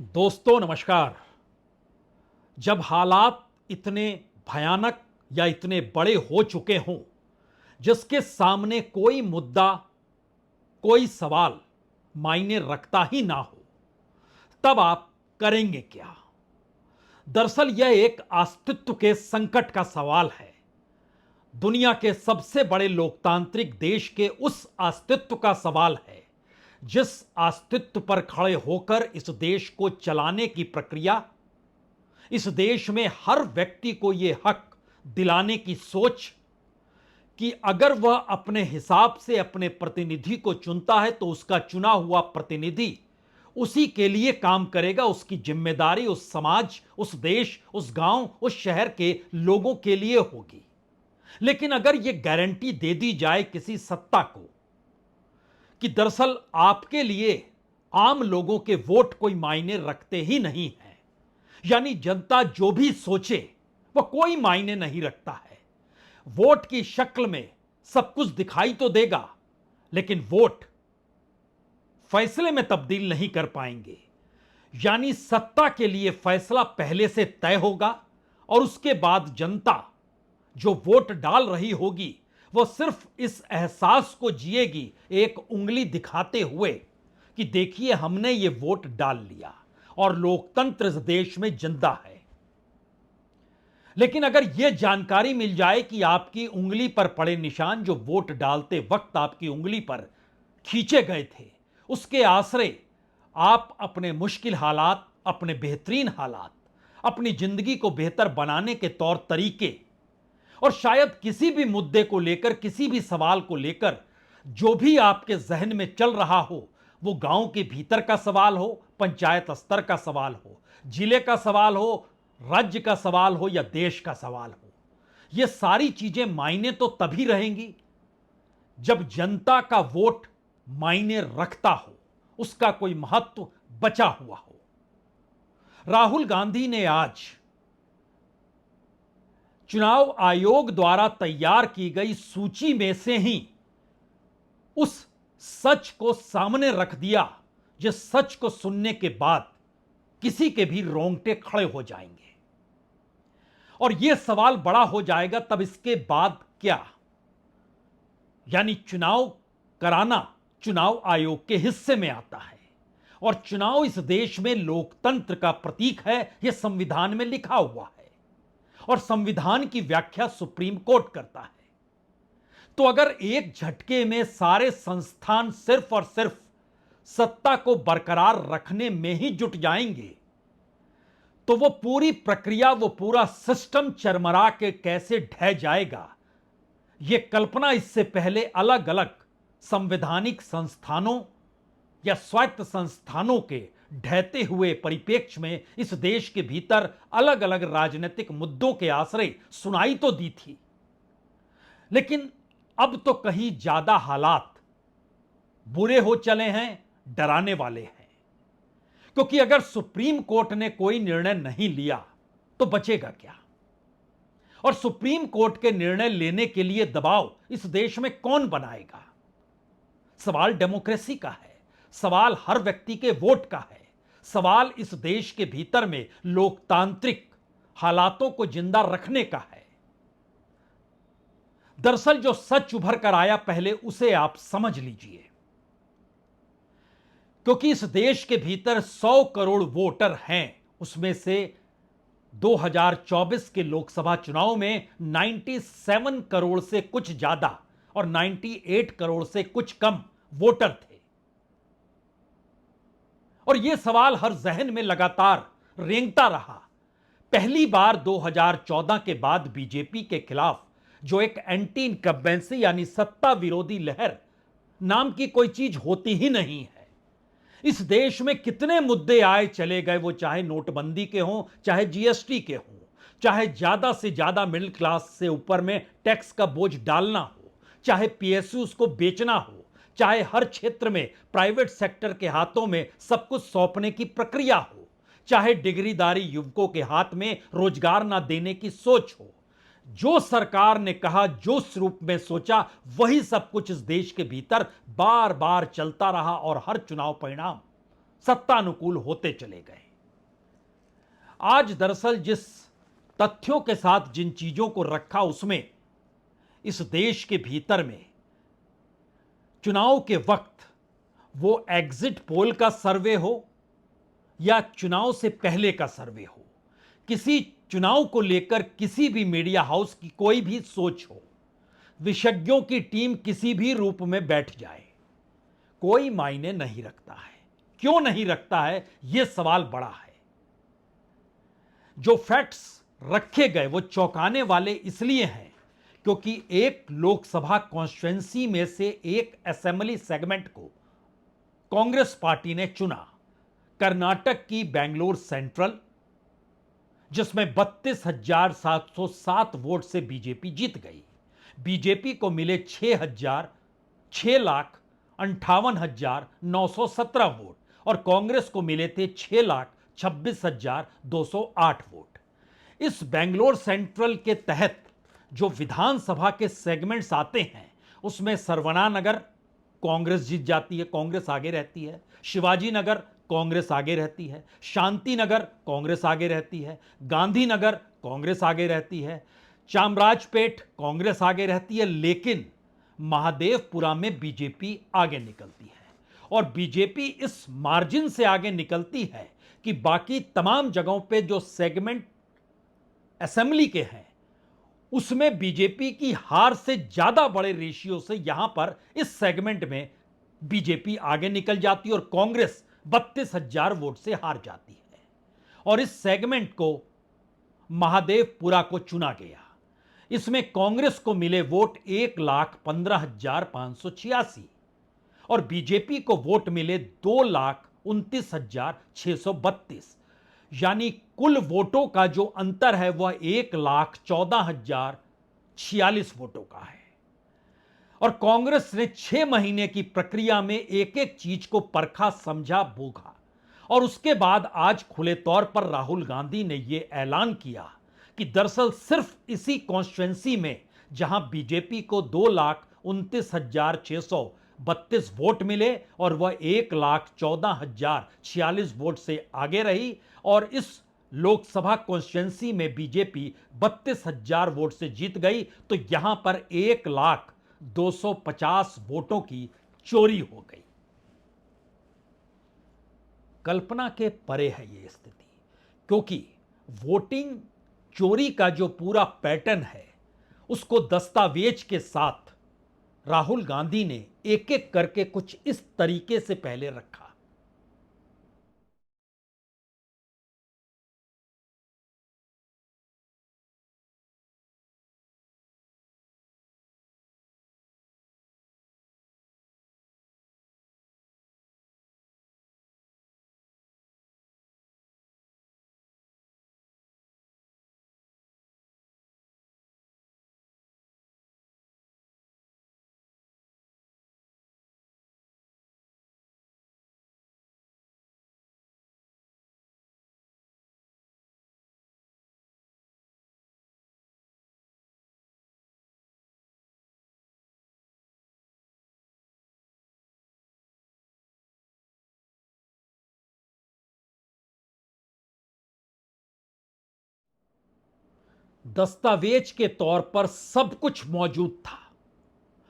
दोस्तों नमस्कार। जब हालात इतने भयानक या इतने बड़े हो चुके हों जिसके सामने कोई मुद्दा, कोई सवाल मायने रखता ही ना हो, तब आप करेंगे क्या? दरअसल यह एक अस्तित्व के संकट का सवाल है। दुनिया के सबसे बड़े लोकतांत्रिक देश के उस अस्तित्व का सवाल है जिस अस्तित्व पर खड़े होकर इस देश को चलाने की प्रक्रिया, इस देश में हर व्यक्ति को यह हक दिलाने की सोच कि अगर वह अपने हिसाब से अपने प्रतिनिधि को चुनता है तो उसका चुना हुआ प्रतिनिधि उसी के लिए काम करेगा, उसकी जिम्मेदारी उस समाज, उस देश, उस गांव, उस शहर के लोगों के लिए होगी। लेकिन अगर यह गारंटी दे दी जाए किसी सत्ता को कि दरअसल आपके लिए आम लोगों के वोट कोई मायने रखते ही नहीं है, यानी जनता जो भी सोचे वह कोई मायने नहीं रखता है, वोट की शक्ल में सब कुछ दिखाई तो देगा लेकिन वोट फैसले में तब्दील नहीं कर पाएंगे, यानी सत्ता के लिए फैसला पहले से तय होगा और उसके बाद जनता जो वोट डाल रही होगी वह सिर्फ इस एहसास को जिएगी, एक उंगली दिखाते हुए कि देखिए हमने ये वोट डाल लिया और लोकतंत्र इस देश में जिंदा है। लेकिन अगर यह जानकारी मिल जाए कि आपकी उंगली पर पड़े निशान जो वोट डालते वक्त आपकी उंगली पर खींचे गए थे, उसके आसरे आप अपने मुश्किल हालात, अपने बेहतरीन हालात, अपनी जिंदगी को बेहतर बनाने के तौर तरीके और शायद किसी भी मुद्दे को लेकर, किसी भी सवाल को लेकर जो भी आपके जहन में चल रहा हो, वो गांव के भीतर का सवाल हो, पंचायत स्तर का सवाल हो, जिले का सवाल हो, राज्य का सवाल हो या देश का सवाल हो, ये सारी चीजें मायने तो तभी रहेंगी जब जनता का वोट मायने रखता हो, उसका कोई महत्व बचा हुआ हो। राहुल गांधी ने आज चुनाव आयोग द्वारा तैयार की गई सूची में से ही उस सच को सामने रख दिया जिस सच को सुनने के बाद किसी के भी रोंगटे खड़े हो जाएंगे और यह सवाल बड़ा हो जाएगा तब इसके बाद क्या, यानी चुनाव कराना चुनाव आयोग के हिस्से में आता है और चुनाव इस देश में लोकतंत्र का प्रतीक है, यह संविधान में लिखा हुआ है और संविधान की व्याख्या सुप्रीम कोर्ट करता है। तो अगर एक झटके में सारे संस्थान सिर्फ और सिर्फ सत्ता को बरकरार रखने में ही जुट जाएंगे तो वो पूरी प्रक्रिया, वो पूरा सिस्टम चरमरा के कैसे ढह जाएगा, यह कल्पना इससे पहले अलग अलग संवैधानिक संस्थानों या स्वायत्त संस्थानों के ढहते हुए परिप्रेक्ष्य में इस देश के भीतर अलग अलग राजनीतिक मुद्दों के आश्रय सुनाई तो दी थी। लेकिन अब तो कहीं ज्यादा हालात बुरे हो चले हैं, डराने वाले हैं, क्योंकि अगर सुप्रीम कोर्ट ने कोई निर्णय नहीं लिया तो बचेगा क्या, और सुप्रीम कोर्ट के निर्णय लेने के लिए दबाव इस देश में कौन बनाएगा? सवाल डेमोक्रेसी का है, सवाल हर व्यक्ति के वोट का है, सवाल इस देश के भीतर में लोकतांत्रिक हालातों को जिंदा रखने का है। दरअसल जो सच उभर कर आया पहले उसे आप समझ लीजिए, क्योंकि इस देश के भीतर 100 करोड़ वोटर हैं, उसमें से 2024 के लोकसभा चुनाव में 97 करोड़ से कुछ ज्यादा और 98 करोड़ से कुछ कम वोटर थे। और यह सवाल हर जहन में लगातार रेंगता रहा। पहली बार 2014 के बाद बीजेपी के खिलाफ जो एक एंटी इनकम्बेंसी यानी सत्ता विरोधी लहर नाम की कोई चीज होती ही नहीं है। इस देश में कितने मुद्दे आए चले गए, वो चाहे नोटबंदी के हों, चाहे जीएसटी के हों, चाहे ज्यादा से ज्यादा मिडिल क्लास से ऊपर में टैक्स का बोझ डालना हो, चाहे पीएसयूज को बेचना हो, चाहे हर क्षेत्र में प्राइवेट सेक्टर के हाथों में सब कुछ सौंपने की प्रक्रिया हो, चाहे डिग्रीदारी युवकों के हाथ में रोजगार ना देने की सोच हो, जो सरकार ने कहा, जो स्वरूप में सोचा, वही सब कुछ इस देश के भीतर बार बार चलता रहा और हर चुनाव परिणाम सत्तानुकूल होते चले गए। आज दरअसल जिस तथ्यों के साथ जिन चीजों को रखा, उसमें इस देश के भीतर में चुनाव के वक्त वो एग्जिट पोल का सर्वे हो या चुनाव से पहले का सर्वे हो, किसी चुनाव को लेकर किसी भी मीडिया हाउस की कोई भी सोच हो, विशेषज्ञों की टीम किसी भी रूप में बैठ जाए, कोई मायने नहीं रखता है। क्यों नहीं रखता है, यह सवाल बड़ा है। जो फैक्ट्स रखे गए वो चौंकाने वाले इसलिए हैं क्योंकि एक लोकसभा कॉन्स्टिट्यूएंसी में से एक असेंबली सेगमेंट को कांग्रेस पार्टी ने चुना, कर्नाटक की बैंगलोर सेंट्रल, जिसमें 32,707 वोट से बीजेपी जीत गई। बीजेपी को मिले 6,58,917 वोट और कांग्रेस को मिले थे 6,26,208 वोट। इस बैंगलोर सेंट्रल के तहत जो विधानसभा के सेगमेंट्स आते हैं उसमें सरवना नगर कांग्रेस जीत जाती है, कांग्रेस आगे रहती है। शिवाजी नगर कांग्रेस आगे रहती है। शांति नगर कांग्रेस आगे रहती है। गांधीनगर कांग्रेस आगे रहती है। चामराजपेट कांग्रेस आगे रहती है। लेकिन महादेवपुरा में बीजेपी आगे निकलती है और बीजेपी इस मार्जिन से आगे निकलती है कि बाकी तमाम जगहों पे जो सेगमेंट असेंबली के हैं उसमें बीजेपी की हार से ज्यादा बड़े रेशियो से यहां पर इस सेगमेंट में बीजेपी आगे निकल जाती है और कांग्रेस 32,000 वोट से हार जाती है और इस सेगमेंट को महादेवपुरा को चुना गया। इसमें कांग्रेस को मिले वोट 1,15,586 और बीजेपी को वोट मिले 2,29,632, यानी कुल वोटों का जो अंतर है वह 1,14,046 वोटों का है। और कांग्रेस ने 6 महीने की प्रक्रिया में एक एक चीज को परखा, समझा, भोगा और उसके बाद आज खुले तौर पर राहुल गांधी ने यह ऐलान किया कि दरअसल सिर्फ इसी कॉन्स्टिट्यूएंसी में जहां बीजेपी को 2,29,632 वोट मिले और वह 1,14,046 वोट से आगे रही और इस लोकसभा कॉन्स्टिट्यूएंसी में बीजेपी 32,000 वोट से जीत गई, तो यहां पर 1,250 वोटों की चोरी हो गई। कल्पना के परे है यह स्थिति, क्योंकि वोटिंग चोरी का जो पूरा पैटर्न है उसको दस्तावेज के साथ राहुल गांधी ने एक एक करके कुछ इस तरीके से पहले रखा। दस्तावेज के तौर पर सब कुछ मौजूद था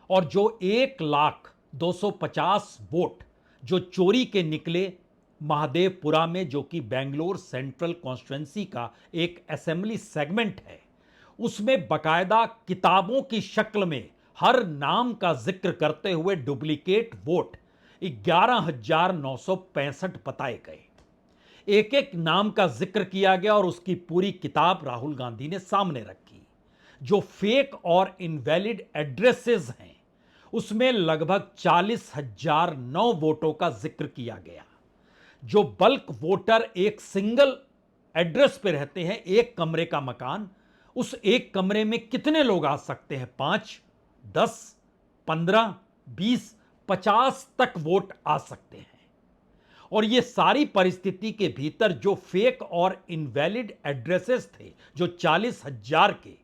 और जो 1,250 वोट जो चोरी के निकले महादेवपुरा में, जो कि बेंगलोर सेंट्रल कॉन्स्टिट्यूएंसी का एक असेंबली सेगमेंट है, उसमें बकायदा किताबों की शक्ल में हर नाम का जिक्र करते हुए डुप्लीकेट वोट 11,965 बताए गए। एक एक नाम का जिक्र किया गया और उसकी पूरी किताब राहुल गांधी ने सामने रखी। जो फेक और इनवैलिड एड्रेसेस हैं उसमें लगभग 40,009 वोटों का जिक्र किया गया। जो बल्क वोटर एक सिंगल एड्रेस पे रहते हैं, एक कमरे का मकान, उस एक कमरे में कितने लोग आ सकते हैं? 5, 10, 15, 20, 50 तक वोट आ सकते हैं। और ये सारी परिस्थिति के भीतर जो फेक और इनवैलिड एड्रेसेस थे, जो 40,000 के,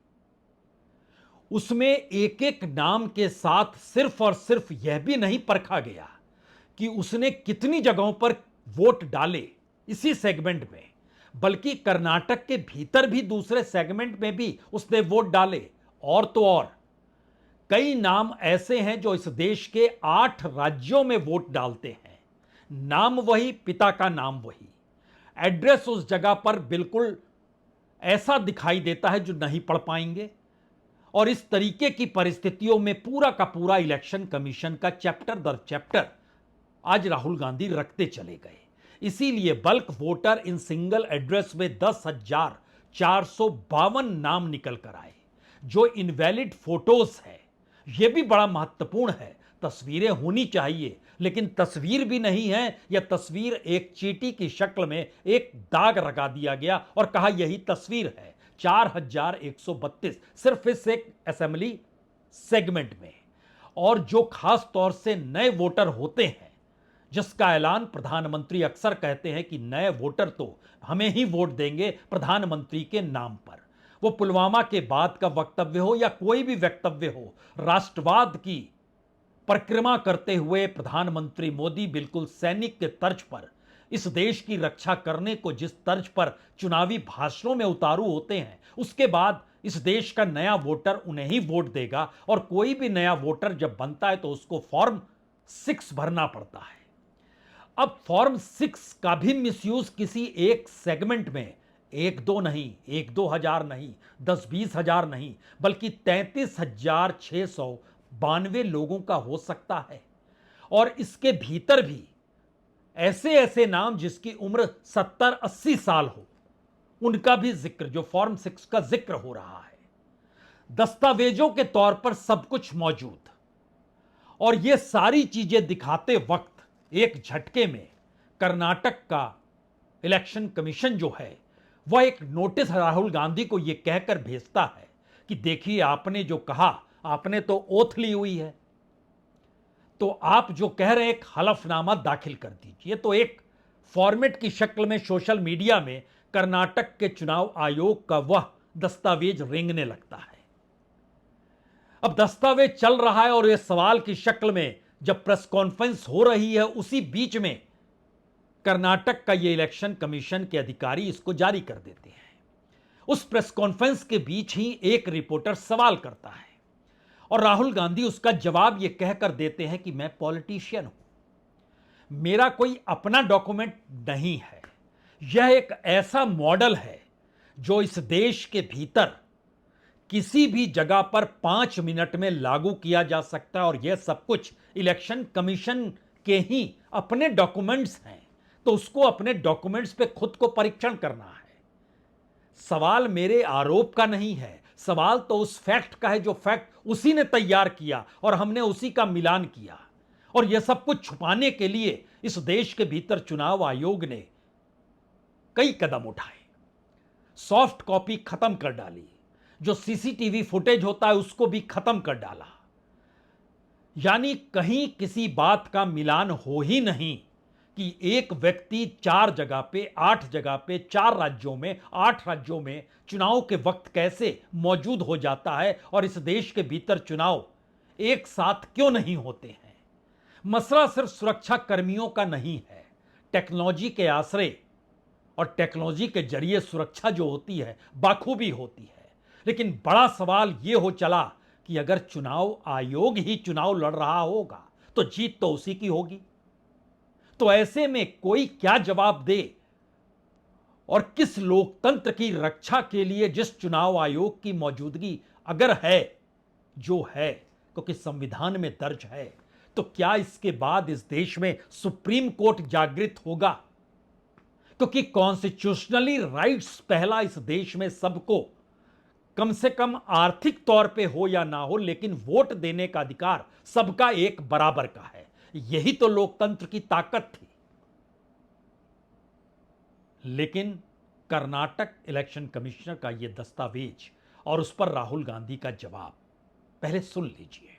उसमें एक एक नाम के साथ सिर्फ और सिर्फ यह भी नहीं परखा गया कि उसने कितनी जगहों पर वोट डाले इसी सेगमेंट में, बल्कि कर्नाटक के भीतर भी दूसरे सेगमेंट में भी उसने वोट डाले। और तो और कई नाम ऐसे हैं जो इस देश के 8 राज्यों में वोट डालते हैं। नाम वही, पिता का नाम वही, एड्रेस उस जगह पर बिल्कुल ऐसा दिखाई देता है जो नहीं पढ़ पाएंगे। और इस तरीके की परिस्थितियों में पूरा का पूरा इलेक्शन कमीशन का चैप्टर दर चैप्टर आज राहुल गांधी रखते चले गए। इसीलिए bulk voter in single address में 10,452 नाम निकल कर आए। जो इनवैलिड फोटोज है, यह भी बड़ा महत्वपूर्ण है। तस्वीरें होनी चाहिए, लेकिन तस्वीर भी नहीं है। यह तस्वीर एक चींटी की शक्ल में एक दाग लगा दिया गया और कहा यही तस्वीर है। 4,132 सिर्फ इस एक असेंबली सेगमेंट में। और जो खास तौर से नए वोटर होते हैं, जिसका ऐलान प्रधानमंत्री अक्सर कहते हैं कि नए वोटर तो हमें ही वोट देंगे प्रधानमंत्री के नाम पर। वो पुलवामा के बाद का वक्तव्य हो या कोई भी वक्तव्य हो, राष्ट्रवाद की परिक्रमा करते हुए प्रधानमंत्री मोदी बिल्कुल सैनिक के तर्ज पर इस देश की रक्षा करने को जिस तर्ज पर चुनावी भाषणों में उतारू होते हैं, उसके बाद इस देश का नया वोटर उन्हें ही वोट देगा। और कोई भी नया वोटर जब बनता है तो उसको फॉर्म 6 भरना पड़ता है। अब फॉर्म 6 का भी मिसयूज किसी एक सेगमेंट में 1-2 नहीं, 1-2 हजार नहीं, 10-20 हजार नहीं, बल्कि 33,692 लोगों का हो सकता है। और इसके भीतर भी ऐसे ऐसे नाम जिसकी उम्र 70-80 साल हो, उनका भी जिक्र, जो फॉर्म 6 का जिक्र हो रहा है। दस्तावेजों के तौर पर सब कुछ मौजूद, और ये सारी चीजें दिखाते वक्त एक झटके में कर्नाटक का इलेक्शन कमीशन जो है वह एक नोटिस राहुल गांधी को यह कहकर भेजता है कि देखिए, आपने जो कहा, आपने तो ओथ ली हुई है, तो आप जो कह रहे हैं एक हलफनामा दाखिल कर दीजिए। तो एक फॉर्मेट की शक्ल में सोशल मीडिया में कर्नाटक के चुनाव आयोग का वह दस्तावेज रेंगने लगता है। अब दस्तावेज चल रहा है और यह सवाल की शक्ल में जब प्रेस कॉन्फ्रेंस हो रही है, उसी बीच में कर्नाटक का यह इलेक्शन कमीशन के अधिकारी इसको जारी कर देते हैं। उस प्रेस कॉन्फ्रेंस के बीच ही एक रिपोर्टर सवाल करता है और राहुल गांधी उसका जवाब यह कहकर देते हैं कि मैं पॉलिटिशियन हूं, मेरा कोई अपना डॉक्यूमेंट नहीं है। यह एक ऐसा मॉडल है जो इस देश के भीतर किसी भी जगह पर 5 मिनट में लागू किया जा सकता है। और यह सब कुछ इलेक्शन कमीशन के ही अपने डॉक्यूमेंट्स हैं, तो उसको अपने डॉक्यूमेंट्स पे खुद को परीक्षण करना है। सवाल मेरे आरोप का नहीं है, सवाल तो उस फैक्ट का है जो फैक्ट उसी ने तैयार किया और हमने उसी का मिलान किया। और यह सब कुछ छुपाने के लिए इस देश के भीतर चुनाव आयोग ने कई कदम उठाए। सॉफ्ट कॉपी खत्म कर डाली, जो सीसीटीवी फुटेज होता है उसको भी खत्म कर डाला। यानी कहीं किसी बात का मिलान हो ही नहीं कि एक व्यक्ति 4 जगह पे, 8 जगह पे, 4 राज्यों में, 8 राज्यों में चुनाव के वक्त कैसे मौजूद हो जाता है और इस देश के भीतर चुनाव एक साथ क्यों नहीं होते हैं। मसला सिर्फ सुरक्षा कर्मियों का नहीं है, टेक्नोलॉजी के आश्रय और टेक्नोलॉजी के जरिए सुरक्षा जो होती है बाखूबी होती है। लेकिन बड़ा सवाल यह हो चला कि अगर चुनाव आयोग ही चुनाव लड़ रहा होगा तो जीत तो उसी की होगी। तो ऐसे में कोई क्या जवाब दे और किस लोकतंत्र की रक्षा के लिए, जिस चुनाव आयोग की मौजूदगी अगर है, जो है क्योंकि संविधान में दर्ज है, तो क्या इसके बाद इस देश में सुप्रीम कोर्ट जागृत होगा? क्योंकि कॉन्स्टिट्यूशनली राइट्स पहला इस देश में सबको, कम से कम आर्थिक तौर पे हो या ना हो, लेकिन वोट देने का अधिकार सबका एक बराबर का है। यही तो लोकतंत्र की ताकत थी। लेकिन कर्नाटक इलेक्शन कमिश्नर का यह दस्तावेज और उस पर राहुल गांधी का जवाब पहले सुन लीजिए।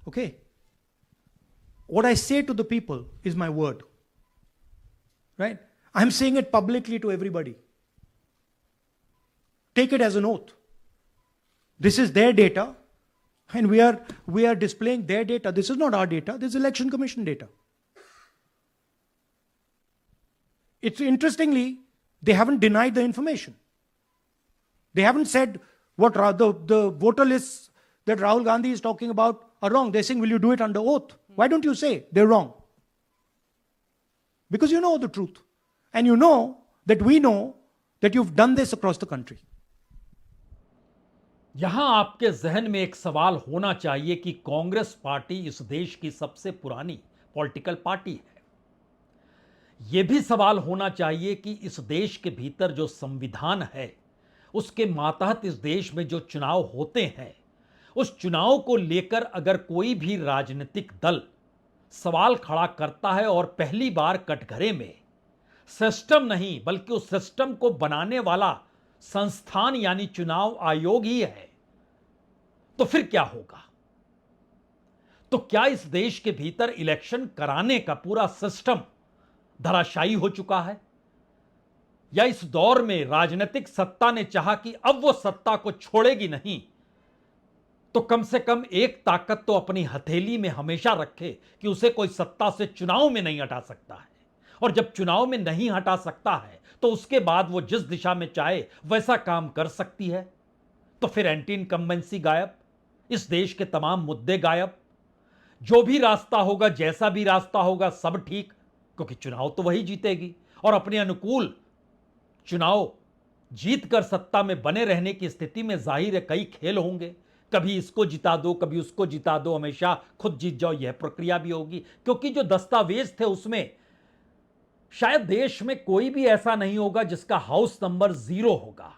Okay? What I say to the people is my word. Right? I'm saying it publicly to everybody. take it as an oath. This is their data, and we are displaying their data. This is not our data. This is Election Commission data. It's interestingly, they haven't denied the information. They haven't said what the voter lists that Rahul Gandhi is talking about are wrong. They're saying, will you do it under oath? Why don't you say they're wrong? Because you know the truth. And you know that we know that you've done this across the country. यहां आपके जहन में एक सवाल होना चाहिए कि Congress party इस देश की सबसे पुरानी पॉलिटिकल पार्टी है। यह भी सवाल होना चाहिए कि इस देश के भीतर जो संविधान है, उसके मातहत इस देश में जो चुनाव होते हैं, उस चुनाव को लेकर अगर कोई भी राजनीतिक दल सवाल खड़ा करता है और पहली बार कटघरे में सिस्टम नहीं बल्कि उस सिस्टम को बनाने वाला संस्थान यानी चुनाव आयोग ही है, तो फिर क्या होगा? तो क्या इस देश के भीतर इलेक्शन कराने का पूरा सिस्टम धराशायी हो चुका है? या इस दौर में राजनीतिक सत्ता ने चाहा कि अब वो सत्ता को छोड़ेगी नहीं, तो कम से कम एक ताकत तो अपनी हथेली में हमेशा रखे कि उसे कोई सत्ता से चुनाव में नहीं हटा सकता है, और जब चुनाव में नहीं हटा सकता है तो उसके बाद वो जिस दिशा में चाहे वैसा काम कर सकती है। तो फिर एंटी इनकम्बेंसी गायब, इस देश के तमाम मुद्दे गायब, जो भी रास्ता होगा, जैसा भी रास्ता होगा, सब ठीक, क्योंकि चुनाव तो वही जीतेगी और अपने अनुकूल चुनाव जीतकर सत्ता में बने रहने की स्थिति में जाहिर है कई खेल होंगे, कभी इसको जिता दो, कभी उसको जिता दो, हमेशा खुद जीत जाओ, यह प्रक्रिया भी होगी। क्योंकि जो दस्तावेज थे उसमें शायद देश में कोई भी ऐसा नहीं होगा जिसका हाउस नंबर 0 होगा।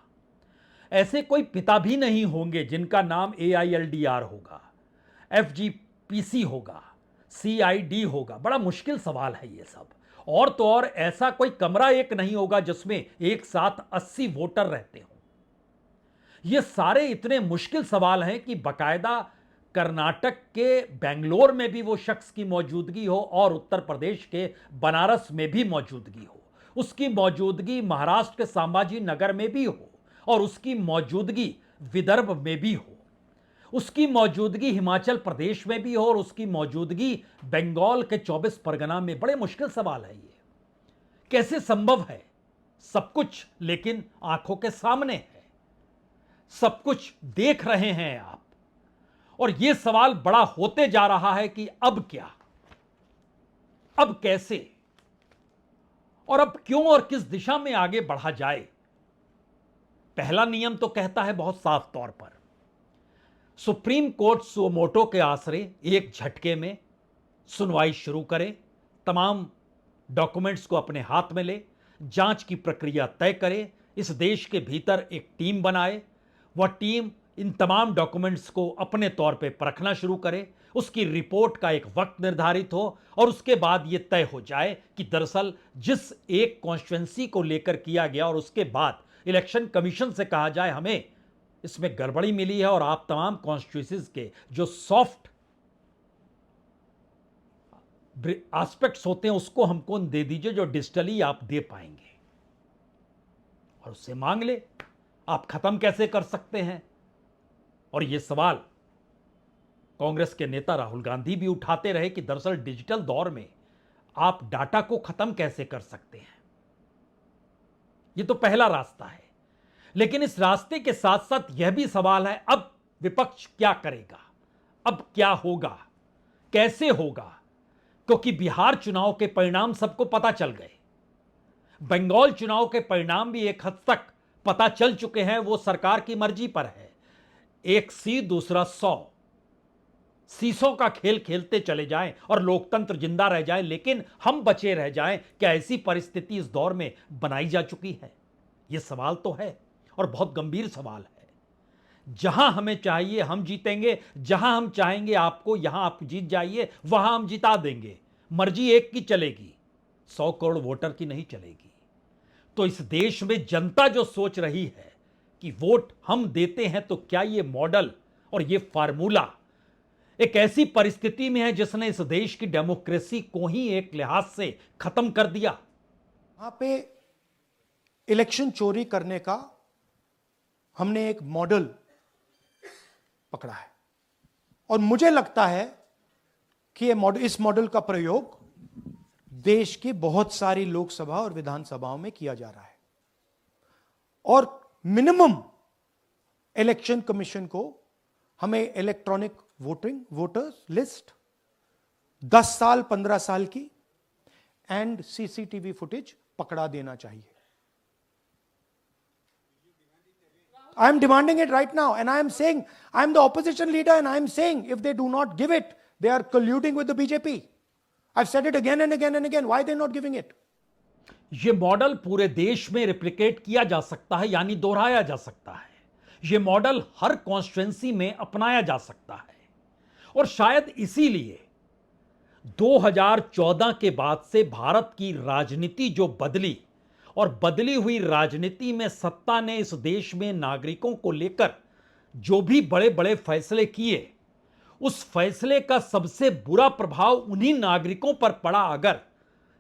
ऐसे कोई पिता भी नहीं होंगे जिनका नाम AILDR होगा, FGPC होगा, CID होगा। बड़ा मुश्किल सवाल है ये सब। और तो और ऐसा कोई कमरा एक नहीं होगा जिसमें एक साथ 80 वोटर रहते हों। ये सारे इतने मुश्किल सवाल हैं कि बकायदा कर्नाटक के बेंगलोर में भी वो शख्स की मौजूदगी हो और उत्तर प्रदेश के बनारस में भी मौजूदगी हो, उसकी मौजूदगी महाराष्ट्र के संभाजी नगर में भी हो, और उसकी मौजूदगी विदर्भ में भी हो, उसकी मौजूदगी हिमाचल प्रदेश में भी हो, और उसकी मौजूदगी बंगाल के 24 परगना में। बड़े मुश्किल सवाल है ये, कैसे संभव है? सब कुछ लेकिन आंखों के सामने है, सब कुछ देख रहे हैं आप, और यह सवाल बड़ा होते जा रहा है कि अब क्या, अब कैसे, और अब क्यों और किस दिशा में आगे बढ़ा जाए। पहला नियम तो कहता है बहुत साफ तौर पर, सुप्रीम कोर्ट सुओ मोटो के आसरे एक झटके में सुनवाई शुरू करे, तमाम डॉक्यूमेंट्स को अपने हाथ में ले, जांच की प्रक्रिया तय करे, इस देश के भीतर एक टीम बनाए, वह टीम इन तमाम डॉक्यूमेंट्स को अपने तौर पे परखना शुरू करे, उसकी रिपोर्ट का एक वक्त निर्धारित हो, और उसके बाद यह तय हो जाए कि दरअसल जिस एक कॉन्स्टिट्यूएंसी को लेकर किया गया, और उसके बाद इलेक्शन कमीशन से कहा जाए हमें इसमें गड़बड़ी मिली है और आप तमाम कॉन्स्टिट्यूएंसीज के जो सॉफ्ट एस्पेक्ट्स होते हैं उसको हमको दे दीजिए जो डिजिटली आप दे पाएंगे, और उससे मांग ले आप खत्म कैसे कर सकते हैं। और यह सवाल कांग्रेस के नेता राहुल गांधी भी उठाते रहे कि दरअसल डिजिटल दौर में आप डाटा को खत्म कैसे कर सकते हैं। यह तो पहला रास्ता है, लेकिन इस रास्ते के साथ साथ यह भी सवाल है अब विपक्ष क्या करेगा, अब क्या होगा, कैसे होगा। क्योंकि बिहार चुनाव के परिणाम सबको पता चल गए, बंगाल चुनाव के परिणाम भी एक हद तक पता चल चुके हैं, वो सरकार की मर्जी पर है। एक सी दूसरा 100 सीसों का खेल खेलते चले जाएं और लोकतंत्र जिंदा रह जाए, लेकिन हम बचे रह जाएं। क्या ऐसी परिस्थिति इस दौर में बनाई जा चुकी है? यह सवाल तो है और बहुत गंभीर सवाल है। जहां हमें चाहिए हम जीतेंगे, जहां हम चाहेंगे आपको यहां आप जीत जाइए, वहां हम जिता देंगे। मर्जी एक की चलेगी, 100 करोड़ वोटर की नहीं चलेगी। तो इस देश में जनता जो सोच रही है कि वोट हम देते हैं, तो क्या ये मॉडल और ये फार्मूला एक ऐसी परिस्थिति में है जिसने इस देश की डेमोक्रेसी को ही एक लिहाज से खत्म कर दिया। वहां पे इलेक्शन चोरी करने का हमने एक मॉडल पकड़ा है और मुझे लगता है कि इस मॉडल का प्रयोग देश की बहुत सारी लोकसभा और विधानसभाओं में किया जा रहा है और मिनिमम इलेक्शन कमीशन को हमें इलेक्ट्रॉनिक वोटर्स लिस्ट 10 साल 15 साल की एंड सीसीटीवी फुटेज पकड़ा देना चाहिए. I am demanding it right now, and I am saying, I am the opposition leader, and I am saying, if they do not give it, they are colluding with the BJP. I've said it again and again and again. Why are they not giving it? यह model पूरे देश में replicate किया जा सकता है, यानी दोहराया जा सकता है. यह मॉडल हर कॉन्स्टिट्यूएंसी में अपनाया जा सकता है और शायद इसीलिए 2014 के बाद से भारत की राजनीति जो बदली और बदली हुई राजनीति में सत्ता ने इस देश में नागरिकों को लेकर जो भी बड़े बड़े फैसले किए, उस फैसले का सबसे बुरा प्रभाव उन्हीं नागरिकों पर पड़ा अगर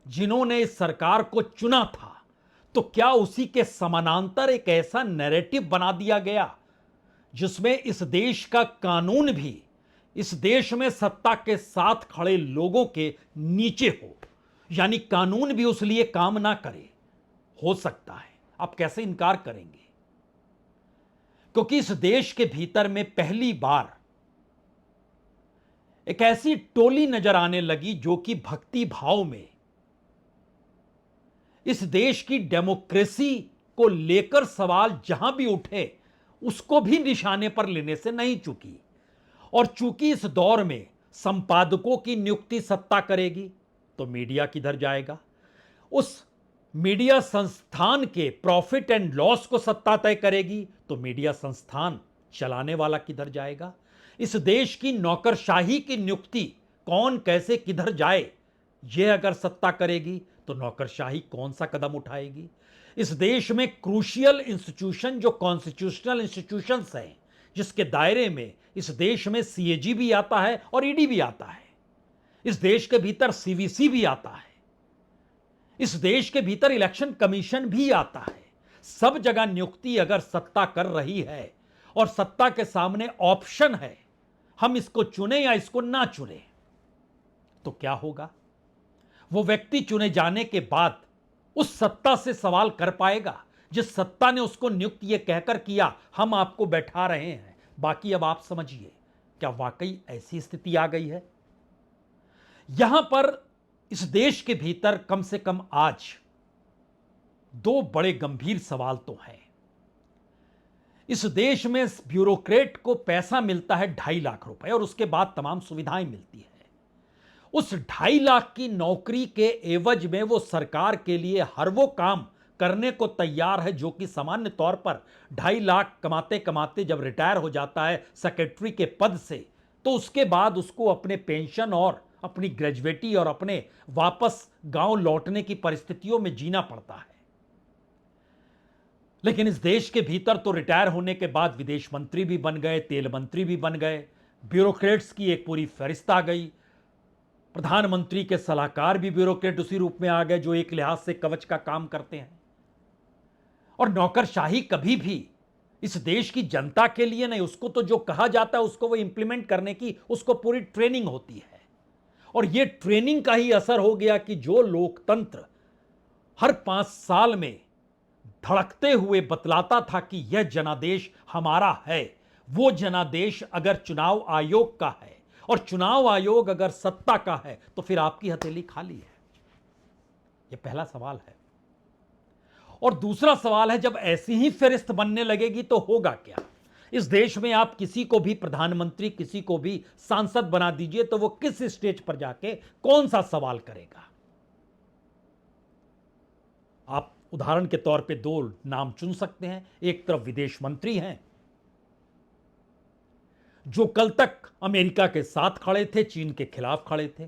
जिन्होंने इस सरकार को चुना था. तो क्या उसी के समानांतर एक ऐसा नैरेटिव बना दिया गया जिसमें इस देश का कानून भी इस देश में सत्ता के साथ खड़े लोगों के नीचे हो, यानी कानून भी उस लिए काम ना करे. हो सकता है, आप कैसे इनकार करेंगे? क्योंकि इस देश के भीतर में पहली बार एक ऐसी टोली नजर आने लगी जो कि भक्ति भाव में इस देश की डेमोक्रेसी को लेकर सवाल जहां भी उठे उसको भी निशाने पर लेने से नहीं चूकी. और चूंकि इस दौर में संपादकों की नियुक्ति सत्ता करेगी तो मीडिया किधर जाएगा, उस मीडिया संस्थान के प्रॉफिट एंड लॉस को सत्ता तय करेगी तो मीडिया संस्थान चलाने वाला किधर जाएगा. इस देश की नौकरशाही की नियुक्ति कौन कैसे किधर जाए यह अगर सत्ता करेगी तो नौकरशाही कौन सा कदम उठाएगी. इस देश में क्रूशियल इंस्टीट्यूशन जो कॉन्स्टिट्यूशनल इंस्टीट्यूशंस हैं, जिसके दायरे में इस देश में सीएजी भी आता है और ईडी भी आता है, इस देश के भीतर सीवीसी भी आता है, इस देश के भीतर इलेक्शन कमीशन भी आता है. सब जगह नियुक्ति अगर सत्ता कर रही है और सत्ता के सामने ऑप्शन है हम इसको चुने या इसको ना चुने, तो क्या होगा? वो व्यक्ति चुने जाने के बाद उस सत्ता से सवाल कर पाएगा जिस सत्ता ने उसको नियुक्त ये कहकर किया हम आपको बैठा रहे हैं, बाकी अब आप समझिए. क्या वाकई ऐसी स्थिति आ गई है? यहां पर इस देश के भीतर कम से कम आज दो बड़े गंभीर सवाल तो हैं. इस देश में ब्यूरोक्रेट को पैसा मिलता है 2.5 लाख रुपए और उसके बाद तमाम सुविधाएं मिलती है. उस 2.5 लाख की नौकरी के एवज में वो सरकार के लिए हर वो काम करने को तैयार है जो कि सामान्य तौर पर 2.5 लाख कमाते कमाते जब रिटायर हो जाता है सेक्रेटरी के पद से, तो उसके बाद उसको अपने पेंशन और अपनी ग्रेजुएटी और अपने वापस गांव लौटने की परिस्थितियों में जीना पड़ता है. लेकिन इस देश के भीतर तो रिटायर होने के बाद विदेश मंत्री भी बन गए, तेल मंत्री भी बन गए, ब्यूरोक्रेट्स की एक पूरी फहरिस्त आ गई, प्रधानमंत्री के सलाहकार भी ब्यूरोक्रेट उसी रूप में आ गए जो एक लिहाज से कवच का काम करते हैं. और नौकरशाही कभी भी इस देश की जनता के लिए नहीं, उसको तो जो कहा जाता है उसको वो इंप्लीमेंट करने की उसको पूरी ट्रेनिंग होती है. और ये ट्रेनिंग का ही असर हो गया कि जो लोकतंत्र हर 5 साल में धड़कते हुए बतलाता था कि यह जनादेश हमारा है, वो जनादेश अगर चुनाव आयोग का है और चुनाव आयोग अगर सत्ता का है तो फिर आपकी हथेली खाली है. यह पहला सवाल है. और दूसरा सवाल है, जब ऐसी ही फहरिस्त बनने लगेगी तो होगा क्या? इस देश में आप किसी को भी प्रधानमंत्री, किसी को भी सांसद बना दीजिए तो वो किस स्टेज पर जाके कौन सा सवाल करेगा? आप उदाहरण के तौर पे 2 नाम चुन सकते हैं. एक तरफ विदेश मंत्री हैं जो कल तक अमेरिका के साथ खड़े थे, चीन के खिलाफ खड़े थे.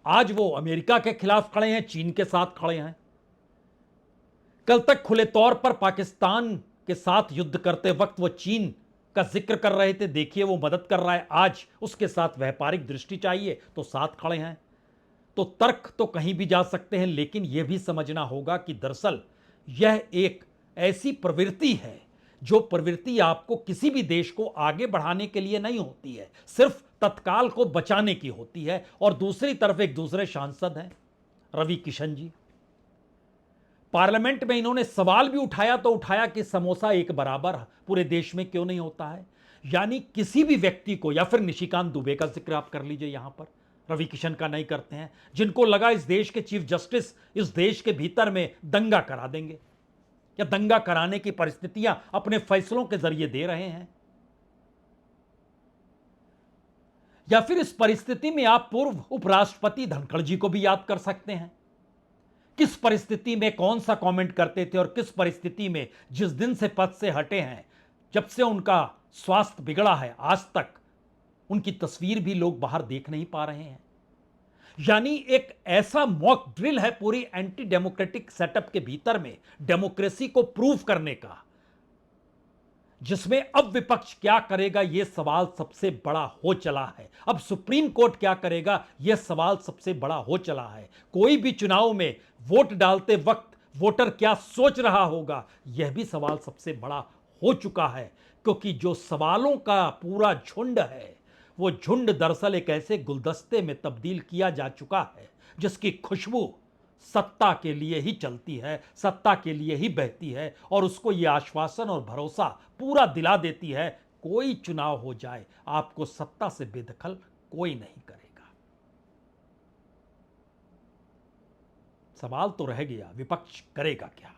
आज वो अमेरिका के खिलाफ खड़े हैं, चीन के साथ खड़े हैं. कल तक खुले तौर पर पाकिस्तान के साथ युद्ध करते वक्त वो चीन का जिक्र कर रहे थे, देखिए वो मदद कर रहा है. आज उसके साथ व्यापारिक दृष्टि चाहिए तो साथ खड़े हैं. तो तर्क तो कहीं भी जा सकते हैं, लेकिन यह भी समझना होगा कि दरअसल यह एक ऐसी प्रवृत्ति है जो प्रवृत्ति आपको किसी भी देश को आगे बढ़ाने के लिए नहीं होती है, सिर्फ तत्काल को बचाने की होती है। और दूसरी तरफ एक दूसरे सांसद हैं, रवि किशन जी। पार्लियामेंट में इन्होंने सवाल भी उठाया तो उठाया कि समोसा एक बराबर पूरे देश में क्यों नहीं होता है। यानी किसी भी व्यक्ति को, या फिर निशिकांत दुबे का जिक्र आप कर लीजिए, यहां पर रवि किशन का नहीं करते हैं, जिनको लगा इस देश के चीफ जस्टिस इस देश के भीतर में दंगा करा देंगे या दंगा कराने की परिस्थितियां अपने फैसलों के जरिए दे रहे हैं। या फिर इस परिस्थिति में आप पूर्व उपराष्ट्रपति धनखड़ जी को भी याद कर सकते हैं। किस परिस्थिति में कौन सा कमेंट करते थे और किस परिस्थिति में जिस दिन से पद से हटे हैं, जब से उनका स्वास्थ्य बिगड़ा है, आज तक उनकी तस्वीर भी लोग बाहर देख नहीं पा रहे हैं। यानी एक ऐसा मॉक ड्रिल है पूरी एंटी डेमोक्रेटिक सेटअप के भीतर में डेमोक्रेसी को प्रूव करने का, जिसमें अब विपक्ष क्या करेगा यह सवाल सबसे बड़ा हो चला है। अब सुप्रीम कोर्ट क्या करेगा यह सवाल सबसे बड़ा हो चला है। कोई भी चुनाव में वोट डालते वक्त वोटर क्या सोच रहा होगा यह भी सवाल सबसे बड़ा हो चुका है। क्योंकि जो सवालों का पूरा झुंड है, वो झुंड दरअसल एक ऐसे गुलदस्ते में तब्दील किया जा चुका है जिसकी खुशबू सत्ता के लिए ही चलती है, सत्ता के लिए ही बहती है, और उसको यह आश्वासन और भरोसा पूरा दिला देती है, कोई चुनाव हो जाए आपको सत्ता से बेदखल कोई नहीं करेगा। सवाल तो रह गया, विपक्ष करेगा क्या?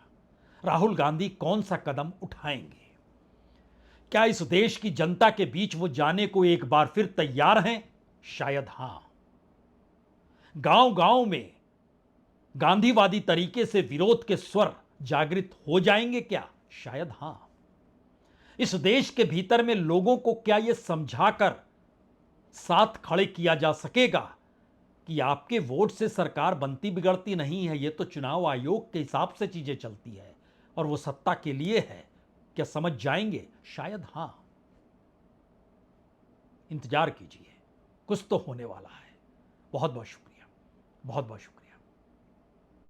राहुल गांधी कौन सा कदम उठाएंगे? क्या इस देश की जनता के बीच वो जाने को एक बार फिर तैयार हैं? शायद हां। गांव गांव में गांधीवादी तरीके से विरोध के स्वर जागृत हो जाएंगे क्या? शायद हां। इस देश के भीतर में लोगों को क्या यह समझाकर साथ खड़े किया जा सकेगा कि आपके वोट से सरकार बनती बिगड़ती नहीं है, यह तो चुनाव आयोग के हिसाब से चीजें चलती है और वो सत्ता के लिए है? क्या समझ जाएंगे? शायद हां। इंतजार कीजिए, कुछ तो होने वाला है। बहुत बहुत शुक्रिया, बहुत बहुत शुक्रिया।